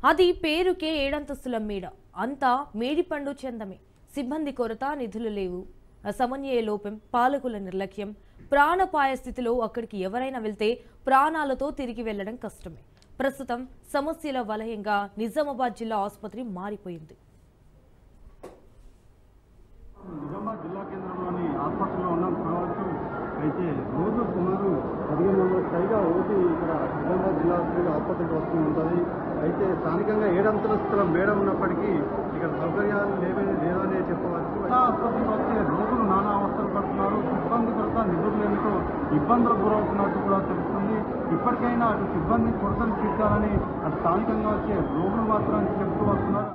అది పేరుకే ఏడంతస్తుల మేడ. అంతా మేడిపండు చందమే. సిబ్బంది కొరత, నిధులు లేవు, సమన్వయ లోపం, పాలకుల నిర్లక్ష్యం. ప్రాణపాయ స్థితిలో అక్కడికి ఎవరైనా వెళ్తే ప్రాణాలతో తిరిగి వెళ్లడం కష్టమే. ప్రస్తుతం సమస్యల వలయంగా నిజామాబాద్ జిల్లా ఆసుపత్రి మారిపోయింది. నిజామాబాద్ జిల్లా కేంద్రంలోని ఆసుపత్రిలో ఉన్నాం. కావచ్చు అయితే రోజు సుమారు 15 వందల పైగా ఓటీ ఇక్కడ నిజామాబాద్ జిల్లా ఆసుపత్రికి వస్తూ ఉంటుంది. అయితే స్థానికంగా 7 అంతస్తుల మేడ ఉన్నప్పటికీ ఇక్కడ సౌకర్యాలు లేదనే చెప్పవచ్చు. ఆసుపత్రికి వస్తే రోగులు నానా అవస్థలు పడుతున్నారు. సిబ్బంది కొరత, నిధులు లేనితో ఇబ్బందులకు గురవుతున్నట్టు కూడా తెలుస్తుంది. ఇప్పటికైనా అటు సిబ్బంది కొరతను తీర్చాలని అటు స్థానికంగా వచ్చే రోగులు మాత్రం చెబుతూ వస్తున్నారు.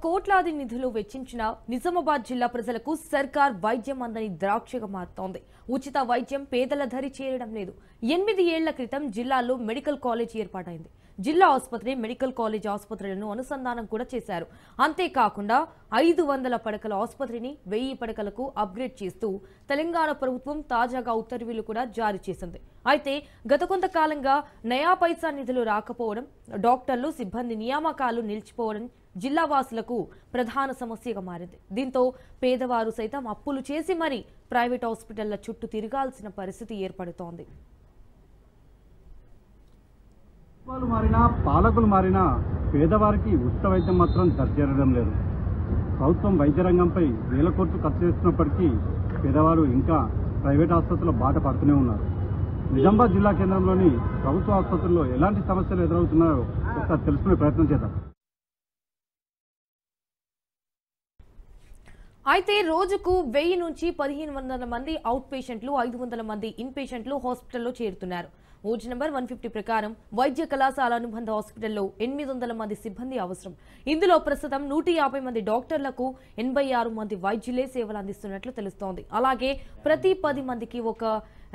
కోట్లాది నిధులు వెచ్చించిన నిజామాబాద్ జిల్లా ప్రజలకు సర్కార్ వైద్యం అందని ద్రాక్షగా మారుతోంది. ఉచిత వైద్యం పేదల ధరి చేరడం లేదు. 8 ఏళ్ల క్రితం జిల్లాలో మెడికల్ కాలేజ్ ఏర్పాటైంది. జిల్లా ఆసుపత్రి, మెడికల్ కాలేజ్ ఆసుపత్రులను అనుసంధానం కూడా చేశారు. అంతేకాకుండా 500 పడకల ఆసుపత్రిని 1000 పడకలకు అప్గ్రేడ్ చేస్తూ తెలంగాణ ప్రభుత్వం తాజాగా ఉత్తర్వులు కూడా జారీ చేసింది. అయితే గత కొంతకాలంగా నయా పైసా నిధులు రాకపోవడం, డాక్టర్లు, సిబ్బంది నియామకాలు నిలిచిపోవడం జిల్లా వాసులకు ప్రధాన సమస్యగా మారింది. దీంతో పేదవారు సైతం అప్పులు చేసి మరీ ప్రైవేట్ హాస్పిటళ్ల చుట్టూ తిరగాల్సిన పరిస్థితి ఏర్పడుతోంది. మారినా, పాలకులు మారినా పేదవారికి ఉచిత వైద్యం మాత్రం దర్జేరడం లేదు. ప్రభుత్వం వైద్య రంగంపై వేల కోట్లు ఖర్చు చేస్తున్నప్పటికీ పేదవారు ఇంకా ప్రైవేట్ ఆసుపత్రుల బాట పడుతూనే ఉన్నారు. నిజామాబాద్ జిల్లా కేంద్రంలోని ప్రభుత్వ ఆసుపత్రుల్లో ఎలాంటి సమస్యలు ఎదురవుతున్నాయో ఒకసారి తెలుసుకునే ప్రయత్నం చేద్దాం. అయితే రోజుకు 1000 నుంచి 1500 మంది అవుట్ పేషెంట్లు, 500 మంది ఇన్ పేషెంట్లు హాస్పిటల్లో చేరుతున్నారు. ఓజీ నంబర్ 150 ప్రకారం వైద్య కళాశాల అనుబంధ హాస్పిటల్లో 800 మంది సిబ్బంది అవసరం. ఇందులో ప్రస్తుతం 150 మంది డాక్టర్లకు 86 మంది వైద్యులే సేవలు అందిస్తున్నట్లు తెలుస్తోంది. అలాగే ప్రతి 10 మందికి ఒక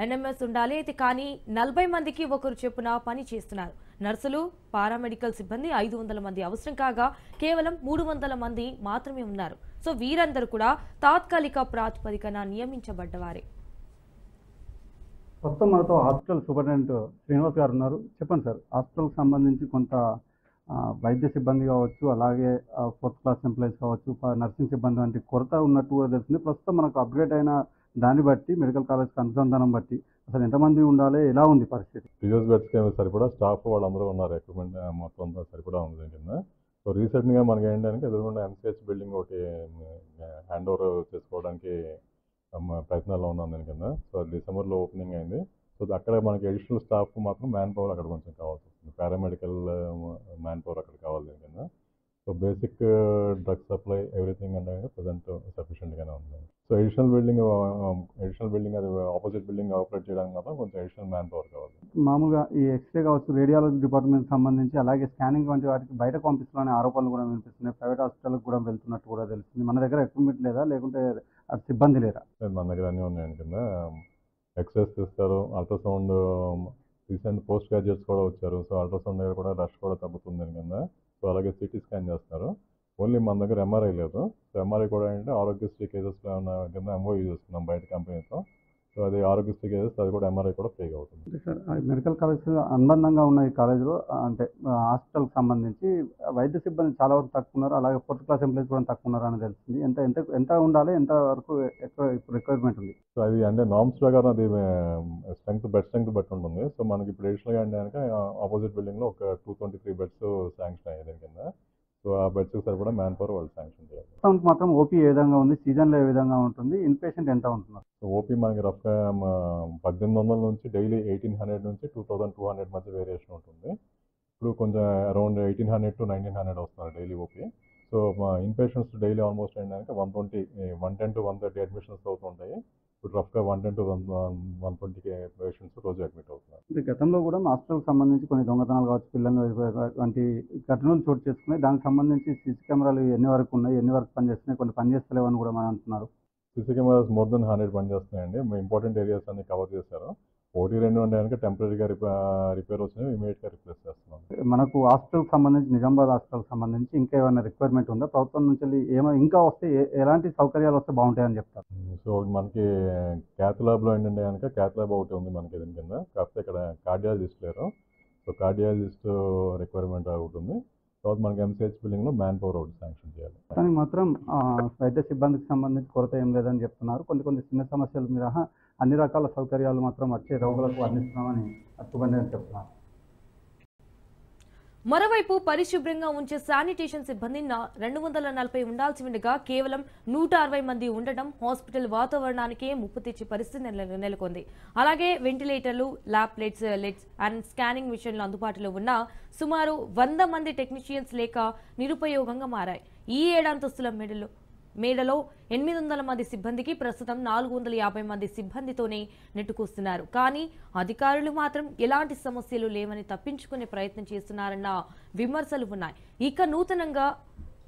ఎన్ఎంఎస్ ఉండాలి. అయితే కానీ 40 మందికి ఒకరు చెప్పున పని చేస్తున్నారు. నర్సులు, పారామెడికల్ సిబ్బంది 500 మంది అవసరం కాగా కేవలం 300 మంది మాత్రమే ఉన్నారు. సో వీరందరూ కూడా తాత్కాలిక ప్రాతిపదికన నియమించబడ్డవారే. ప్రస్తుతం మనతో హాస్పిటల్ సూపరింటెండెంట్ శ్రీనివాస్ గారు ఉన్నారు. చెప్పండి సార్, హాస్పిటల్కి సంబంధించి కొంత వైద్య సిబ్బంది కావచ్చు, అలాగే 4th క్లాస్ ఎంప్లాయీస్ కావచ్చు, నర్సింగ్ సిబ్బంది వంటి కొరత ఉన్నట్టు కూడా తెలిసింది. ప్రస్తుతం మనకు అప్గ్రేడ్ అయిన దాన్ని బట్టి, మెడికల్ కాలేజ్ అనుసంధానం బట్టి అసలు ఎంతమంది ఉండాలి, ఎలా ఉంది పరిస్థితి? రిజర్వ్ బెడ్స్కి సరిపడా స్టాఫ్ వాళ్ళందరూ ఉన్నారు. ఎక్విప్మెంట్ మొత్తం అంతా సరిపడా ఉంది కింద. సో రీసెంట్గా మనకి ఏంటంటే ఎదురుకుండా ఎంసీహెచ్ బిల్డింగ్ ఒకటి హ్యాండ్ ఓవర్ చేసుకోవడానికి ప్రయత్నాల్లో ఉన్నాం దాని కింద. సో అది డిసెంబర్లో ఓపెనింగ్ అయింది. సో అక్కడ మనకి అడిషనల్ స్టాఫ్ మాత్రం మ్యాన్ పవర్ అక్కడ కొంచెం కావాల్సి వస్తుంది. పారామెడికల్ మ్యాన్ పవర్ అక్కడ కావాలి దీని కింద. So basic drug supply everything అంటే ప్రజెంట్ సఫిషియెంట్గానే ఉంది. సో అడిషనల్ బిల్డింగ్ అది ఆపోజిట్ బిల్డింగ్ ఆపరేట్ చేయడానికి మాత్రం కొంచెం అడిషనల్ మ్యాన్ పవర్ కావాలి. మామూలుగా ఈ ఎక్స్రే కావచ్చు, రేడియాలజీ డిపార్ట్మెంట్ సంబంధించి, అలాగే స్కానింగ్ వంటి వాటికి బయట పంపిస్తున్నారనే ఆరోపణలు కూడా వినిపిస్తున్నాయి. ప్రైవేట్ హాస్పిటల్కి కూడా వెళ్తున్నట్టు కూడా తెలుస్తుంది. మన దగ్గర ఎక్విప్మెంట్ లేదా, లేకుంటే అది సిబ్బంది లేరా? మన దగ్గర అన్నీ ఉన్నాయండి కింద. ఎక్స్రేస్ తీస్తారు, అల్ట్రాసౌండ్, రీసెంట్ పోస్ట్ గ్రాడ్యుయేట్స్ కూడా వచ్చారు. సో అల్ట్రాసౌండ్ దగ్గర కూడా రష్ కూడా తగ్గుతుంది దాని కింద. సో అలాగే సిటీ స్కాన్ చేస్తారు. ఓన్లీ మన దగ్గర ఎంఆర్ఐ లేదు. సో ఎంఆర్ఐ కూడా ఏంటంటే ఆరోగ్యశ్రీ కేసెస్లో ఉన్న కింద ఎంఓయూ చేస్తున్నాం బయట కంపెనీతో. సో అది ఆరోగ్యశ్రీ కేసెస్, అది కూడా ఎంఆర్ఐ కూడా ఫ్రీగా అవుతుంది. సార్, మెడికల్ కాలేజ్ అనుబంధంగా ఉన్న ఈ కాలేజీలో అంటే హాస్పిటల్కి సంబంధించి వైద్య సిబ్బంది చాలా వరకు తక్కువ ఉన్నారు. అలాగే 4th క్లాస్ ఎంప్లాయీస్ కూడా తక్కువ ఉన్నారు అని తెలిసింది. ఎంత ఉండాలి, ఎంత వరకు ఎక్కువ రిక్వైర్మెంట్ ఉంది? సో అది అంటే నామ్స్ ప్రకారం అది బెడ్ స్ట్రెంగ్త్ బట్టి ఉంటుంది. సో మనకి ఇప్పుడు అడిషనల్గా అంటే కనుక ఆపోజిట్ బిల్డింగ్లో ఒక 223 బెడ్స్ శాంక్షన్ అయ్యాయి దాని కింద. సో ఆ బెడ్స్కి సరిపడా మ్యాన్ పవర్ వాళ్ళు శాంక్షన్ చేయాలి. ప్రస్తుతానికి మాత్రం ఓపీ ఏ విధంగా ఉంది, సీజన్లో ఏ విధంగా ఉంటుంది, ఇన్ పేషెంట్ ఎంత ఉంటున్నారు? సో ఓపీ మనకి రఫ్గా 1800 నుంచి డైలీ 1800 నుంచి 2200 మధ్య వేరియేషన్ ఉంటుంది. ఇప్పుడు కొంచెం అరౌండ్ 1800 to 1900 వస్తున్నారు డైలీ ఓపీ. సో మా ఇన్ పేషెంట్స్ డైలీ ఆల్మోస్ట్ ఏంటంటే 110 to 130 అడ్మిషన్స్ అవుతుంటాయి. ఇప్పుడు రఫ్గా 110 to 120 పేషెంట్స్ రోజు అడ్మిట్ అవుతున్నారు. అంటే గతంలో కూడా హాస్పిటల్కి సంబంధించి కొన్ని దొంగతనాలు కావచ్చు, పిల్లలు వంటి ఘటనలు చోటు చేసుకున్నాయి. దానికి సంబంధించి సీసీ కెమెరాలు ఎన్ని వరకు ఉన్నాయి, ఎన్ని వరకు పనిచేస్తున్నాయి, కొన్ని పనిచేస్తలేవని కూడా మనం అంటున్నారు. సీసీ కెమెరాస్ మోర్ దెన్ 100 పనిచేస్తున్నాయండి. ఇంపార్టెంట్ ఏరియాస్ అన్ని కవర్ చేశారు. 1-2 ఉండే కనుక టెంపరీగా రిపేర్ వచ్చినవి ఇమీడియట్గా రిప్లేస్ చేస్తున్నాం. మనకు హాస్పిటల్కి సంబంధించి, నిజామాబాద్ హాస్పిటల్కి సంబంధించి ఇంకా ఏమైనా రిక్వైర్మెంట్ ఉందా? ప్రభుత్వం నుంచి ఇంకా వస్తే ఎలాంటి సౌకర్యాలు వస్తే బాగుంటాయని చెప్తారు? సో మనకి క్యాత్ ల్యాబ్లో ఏంటంటే కనుక క్యాత్ ల్యాబ్ ఒకటి ఉంది మనకి దీని కింద. కాకపోతే ఇక్కడ కార్డియాలజిస్ట్ లేరు. సో కార్డియాలజిస్ట్ రిక్వైర్మెంట్ ఒకటి ఉంది. తర్వాత మనకి ఎంసీహెచ్ బిల్డింగ్లో మ్యాన్ పవర్ ఒకటి శాంక్షన్ చేయాలి. కానీ మాత్రం వైద్య సిబ్బందికి సంబంధించి కొరత ఏం లేదని చెప్తున్నారు. కొన్ని చిన్న సమస్యల మీద అన్ని రకాల సౌకర్యాలు మాత్రం వచ్చే రోగులకు అందిస్తున్నామని అక్కుబండి చెప్తున్నారు. మరోవైపు పరిశుభ్రంగా ఉంచే శానిటేషన్ సిబ్బంది 240 ఉండాల్సి ఉండగా కేవలం 160 మంది ఉండడం హాస్పిటల్ వాతావరణానికే ముప్పు తెచ్చే పరిస్థితి నెలకొంది. అలాగే వెంటిలేటర్లు, ల్యాబ్ లెట్స్ అండ్ స్కానింగ్ మిషన్లు అందుబాటులో ఉన్న సుమారు 100 మంది టెక్నీషియన్స్ లేక నిరుపయోగంగా మారాయి. ఈ 7 అంతస్తుల మేడలో 800 మంది సిబ్బందికి ప్రస్తుతం 450 మంది సిబ్బందితోనే నెట్టుకొస్తున్నారు. కానీ అధికారులు మాత్రం ఎలాంటి సమస్యలు లేవని తప్పించుకునే ప్రయత్నం చేస్తున్నారన్న విమర్శలు ఉన్నాయి. ఇక నూతనంగా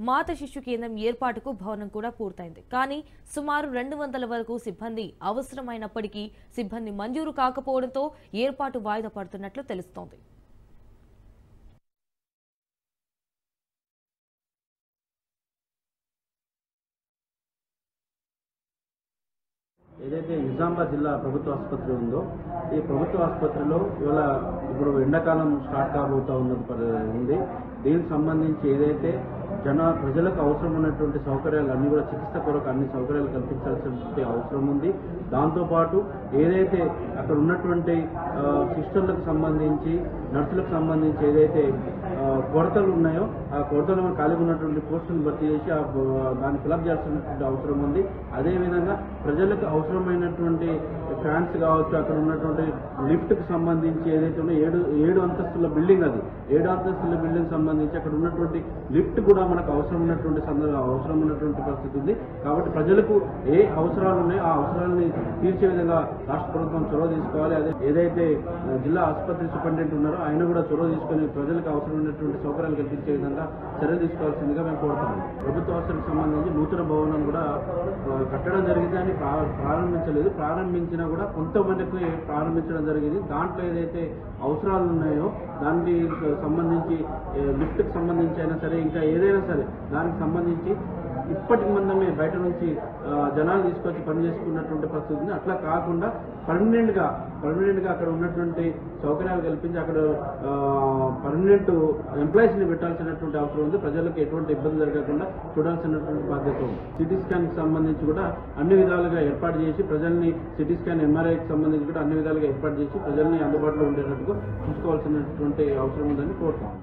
మాత శిశు కేంద్రం ఏర్పాటుకు భవనం కూడా పూర్తయింది. కానీ సుమారు 200 వరకు సిబ్బంది అవసరమైనప్పటికీ సిబ్బంది మంజూరు కాకపోవడంతో ఏర్పాటు వాయిదా పడుతున్నట్లు తెలుస్తోంది. ఏదైతే నిజామాబాద్ జిల్లా ప్రభుత్వ ఆసుపత్రి ఉందో ఈ ప్రభుత్వ ఆసుపత్రిలో ఇవాళ ఇప్పుడు ఎండాకాలం స్టార్ట్ కాబోతూ ఉంది. దీనికి సంబంధించి ఏదైతే ప్రజలకు అవసరం ఉన్నటువంటి సౌకర్యాలు అన్ని కూడా చికిత్స కొరకు అన్ని సౌకర్యాలు కల్పించాల్సినటువంటి అవసరం ఉంది. దాంతోపాటు ఏదైతే అక్కడ ఉన్నటువంటి సిస్టర్లకు సంబంధించి నర్సులకు సంబంధించి ఏదైతే కొరతలు ఉన్నాయో ఆ కొరతలు ఖాళీగా ఉన్నటువంటి పోస్టులను భర్తీ చేసి దాన్ని ఫిలప్ చేయాల్సినటువంటి అవసరం ఉంది. అదేవిధంగా ప్రజలకు అవసరమైనటువంటి ఫ్యాన్స్ కావచ్చు, అక్కడ ఉన్నటువంటి లిఫ్ట్కి సంబంధించి ఏదైతే ఉన్నాయో 7 అంతస్తుల బిల్డింగ్, అది 7 అంతస్తుల బిల్డింగ్ సంబంధించి అక్కడ ఉన్నటువంటి లిఫ్ట్ కూడా మనకు అవసరం ఉన్నటువంటి పరిస్థితి ఉంది. కాబట్టి ప్రజలకు ఏ అవసరాలు ఉన్నాయో ఆ అవసరాలని తీర్చే విధంగా రాష్ట్ర ప్రభుత్వం చొరవ తీసుకోవాలి. అదే ఏదైతే జిల్లా ఆసుపత్రి సూపరింటెండెంట్ ఉన్నారో ఆయన కూడా చొరవ తీసుకొని ప్రజలకు అవసరమైనటువంటి సౌకర్యాలు కల్పించే విధంగా చర్యలు తీసుకోవాల్సిందిగా మేము కోరుతున్నాం. ప్రభుత్వ ఆసుపత్రికి సంబంధించి నూతన భవనం కూడా కట్టడం జరిగింది అని ప్రారంభించలేదు. ప్రారంభించినా కూడా కొంతమందికి ప్రారంభించడం జరిగింది. దాంట్లో ఏదైతే అవసరాలు ఉన్నాయో దానికి సంబంధించి లిఫ్ట్కి సంబంధించి అయినా సరే ఇంకా ఏదైనా సరే దానికి సంబంధించి ఇప్పటికి మనమే బయట నుంచి జనాలు తీసుకొచ్చి పని చేసుకున్నటువంటి పరిస్థితి ఉంది. అట్లా కాకుండా పర్మనెంట్గా అక్కడ ఉన్నటువంటి సౌకర్యాలు కల్పించి అక్కడ పర్మనెంట్ ఎంప్లాయీస్ని పెట్టాల్సినటువంటి అవసరం ఉంది. ప్రజలకు ఎటువంటి ఇబ్బంది జరగకుండా చూడాల్సినటువంటి బాధ్యత ఉంది. సిటీ స్కాన్కి సంబంధించి కూడా అన్ని విధాలుగా ఏర్పాటు చేసి ప్రజల్ని సిటీ స్కాన్ ఎంఆర్ఐకి సంబంధించి కూడా అన్ని విధాలుగా ఏర్పాటు చేసి ప్రజల్ని అందుబాటులో ఉండేటట్టుగా చూసుకోవాల్సినటువంటి అవసరం ఉందని కోరుతున్నాం.